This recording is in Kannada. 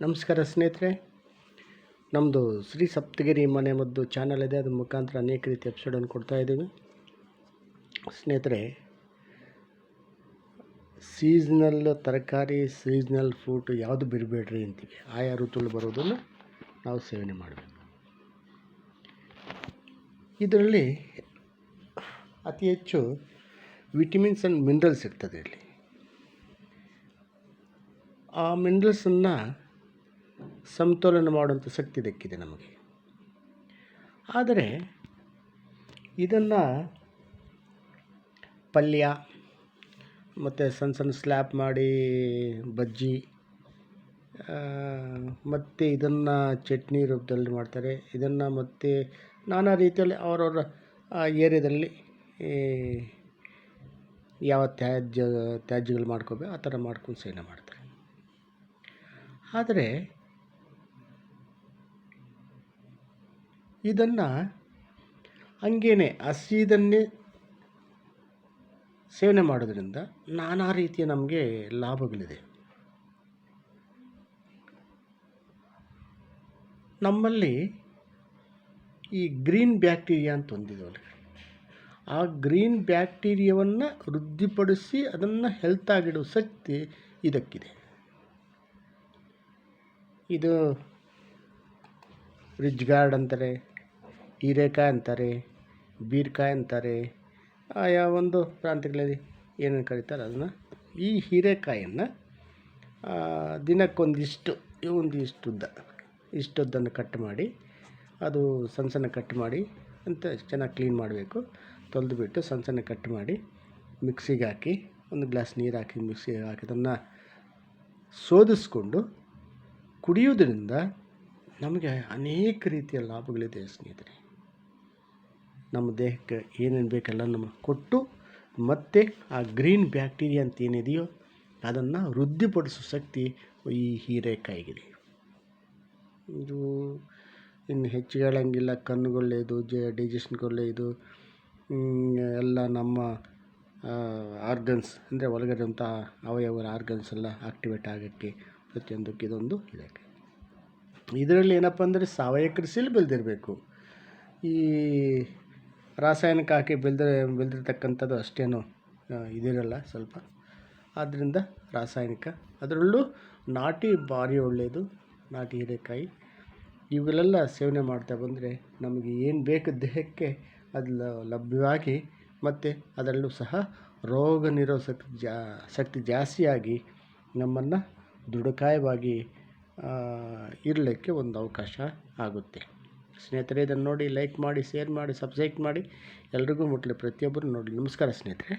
ನಮಸ್ಕಾರ ಸ್ನೇಹಿತರೆ, ನಮ್ಮದು ಶ್ರೀ ಸಪ್ತಗಿರಿ ಮನೆ ಮದ್ದು ಚಾನಲ್ ಇದೆ. ಅದ್ರ ಮುಖಾಂತರ ಅನೇಕ ರೀತಿ ಎಪಿಸೋಡನ್ನು ಕೊಡ್ತಾಯಿದ್ದೀವಿ. ಸ್ನೇಹಿತರೆ, ಸೀಸ್ನಲ್ ತರಕಾರಿ, ಸೀಸ್ನಲ್ ಫ್ರೂಟು ಯಾವುದು ಬಿಡಬೇಡ್ರಿ ಅಂತೀವಿ. ಆಯಾ ಋತುಗಳು ಬರೋದನ್ನು ನಾವು ಸೇವನೆ ಮಾಡಬೇಕು. ಇದರಲ್ಲಿ ಅತಿ ಹೆಚ್ಚು ವಿಟಮಿನ್ಸ್ ಆ್ಯಂಡ್ ಮಿನರಲ್ಸ್ ಇರ್ತದೆ. ಇಲ್ಲಿ ಆ ಮಿನರಲ್ಸನ್ನು ಸಮತೋಲನ ಮಾಡುವಂಥ ಶಕ್ತಿ ದಕ್ಕಿದೆ ನಮಗೆ. ಆದರೆ ಇದನ್ನು ಪಲ್ಯ ಮತ್ತು ಸಣ್ಣ ಸಣ್ಣ ಸ್ಲ್ಯಾಪ್ ಮಾಡಿ ಬಜ್ಜಿ ಮತ್ತು ಇದನ್ನು ಚಟ್ನಿ ರೂಪದಲ್ಲಿ ಮಾಡ್ತಾರೆ. ಇದನ್ನು ಮತ್ತು ನಾನಾ ರೀತಿಯಲ್ಲಿ ಅವರವರ ಏರಿಯಾದಲ್ಲಿ ಯಾವ ತ್ಯಾಜ್ಯಗಳು ಮಾಡ್ಕೋಬೇಕು ಆ ಥರ ಮಾಡ್ಕೊಂಡು ಸೇವನೆ ಮಾಡ್ತಾರೆ. ಆದರೆ ಇದನ್ನು ಹಂಗೇನೆ ಹಸಿದನ್ನೇ ಸೇವನೆ ಮಾಡೋದ್ರಿಂದ ನಾನಾ ರೀತಿಯ ನಮಗೆ ಲಾಭಗಳಿದೆ. ನಮ್ಮಲ್ಲಿ ಈ ಗ್ರೀನ್ ಬ್ಯಾಕ್ಟೀರಿಯಾ ಅಂತ ಹೊಂದಿದವಲ್ಲ, ಆ ಗ್ರೀನ್ ಬ್ಯಾಕ್ಟೀರಿಯಾವನ್ನು ವೃದ್ಧಿಪಡಿಸಿ ಅದನ್ನು ಹೆಲ್ತ್ ಆಗಿಡುವ ಶಕ್ತಿ ಇದಕ್ಕಿದೆ. ಇದು ರಿಚ್ ಗಾರ್ಡ್ ಅಂತಾರೆ, ಹೀರೆಕಾಯಿ ಅಂತಾರೆ, ಬೀರ್ಕಾಯಿ ಅಂತಾರೆ, ಯಾವ ಒಂದು ಪ್ರಾಂತ್ಯಗಳಲ್ಲಿ ಏನೇನು ಕರೀತಾರೆ ಅದನ್ನು. ಈ ಹೀರೆಕಾಯನ್ನು ದಿನಕ್ಕೊಂದಿಷ್ಟು ಇಷ್ಟುದ್ದನ್ನು ಕಟ್ ಮಾಡಿ, ಅದು ಸಣ್ಣ ಸಣ್ಣ ಕಟ್ ಮಾಡಿ ಅಂತ ಚೆನ್ನಾಗಿ ಕ್ಲೀನ್ ಮಾಡಬೇಕು. ತೊಳೆದುಬಿಟ್ಟು ಸಣ್ಣ ಸಣ್ಣ ಕಟ್ ಮಾಡಿ ಮಿಕ್ಸಿಗೆ ಹಾಕಿ ಒಂದು ಗ್ಲಾಸ್ ನೀರು ಹಾಕಿ ಮಿಕ್ಸಿಗೆ ಹಾಕಿ ಅದನ್ನು ಶೋಧಿಸ್ಕೊಂಡು ಕುಡಿಯೋದ್ರಿಂದ ನಮಗೆ ಅನೇಕ ರೀತಿಯ ಲಾಭಗಳಿದೆ ಸ್ನೇಹಿತರೆ. ನಮ್ಮ ದೇಹಕ್ಕೆ ಏನೇನು ಬೇಕೆಲ್ಲ ನಮಗೆ ಕೊಟ್ಟು ಮತ್ತು ಆ ಗ್ರೀನ್ ಬ್ಯಾಕ್ಟೀರಿಯಾ ಅಂತ ಏನಿದೆಯೋ ಅದನ್ನು ವೃದ್ಧಿಪಡಿಸೋ ಶಕ್ತಿ ಈ ಹೀರೆಕಾಯಿಗಿದೆ. ಇದು ಇನ್ನು ಹೆಚ್ಚಿಗೆ ಹೇಳೋಂಗಿಲ್ಲ. ಕಣ್ಣುಗೊಳ್ಳೆಯದು, ಡೈಜೆಷನ್ಗೆ ಒಳ್ಳೆಯದು, ಎಲ್ಲ ನಮ್ಮ ಆರ್ಗನ್ಸ್ ಅಂದರೆ ಒಳಗಡೆಂಥ ಅವಯವರ ಆರ್ಗನ್ಸ್ ಎಲ್ಲ ಆಕ್ಟಿವೇಟ್ ಆಗೋಕ್ಕೆ ಪ್ರತಿಯೊಂದಕ್ಕೆ ಇದೊಂದು ಹೀರೆಕಾಯಿ. ಇದರಲ್ಲಿ ಏನಪ್ಪ ಅಂದರೆ ಸಾವಯವ ಕೃಷಿಯಲ್ಲಿ ಬೆಳೆದಿರಬೇಕು. ಈ ರಾಸಾಯನಿಕ ಹಾಕಿ ಬೆಳೆದಿರ್ತಕ್ಕಂಥದ್ದು ಅಷ್ಟೇನು ಇದಿರಲ್ಲ ಸ್ವಲ್ಪ. ಆದ್ದರಿಂದ ರಾಸಾಯನಿಕ, ಅದರಲ್ಲೂ ನಾಟಿ ಭಾರಿ ಒಳ್ಳೆಯದು. ನಾಟಿ ಹೀರೆಕಾಯಿ ಇವೆಲ್ಲ ಸೇವನೆ ಮಾಡ್ತಾ ಬಂದರೆ ನಮಗೆ ಏನು ಬೇಕು ದೇಹಕ್ಕೆ ಅದು ಲಭ್ಯವಾಗಿ, ಮತ್ತು ಅದರಲ್ಲೂ ಸಹ ರೋಗ ನಿರೋಧಕ ಶಕ್ತಿ ಜಾಸ್ತಿಯಾಗಿ ನಮ್ಮನ್ನು ದೃಢಕಾಯವಾಗಿ ಇರಲಿಕ್ಕೆ ಒಂದು ಅವಕಾಶ ಆಗುತ್ತೆ. ಸ್ನೇಹಿತರೆ, ಇದನ್ನು ನೋಡಿ ಲೈಕ್ ಮಾಡಿ, ಶೇರ್ ಮಾಡಿ, ಸಬ್ಸ್ಕ್ರೈಬ್ ಮಾಡಿ, ಎಲ್ರಿಗೂ ಮುಟ್ಟಲಿ, ಪ್ರತಿಯೊಬ್ಬರು ನೋಡಿ. ನಮಸ್ಕಾರ ಸ್ನೇಹಿತರೆ.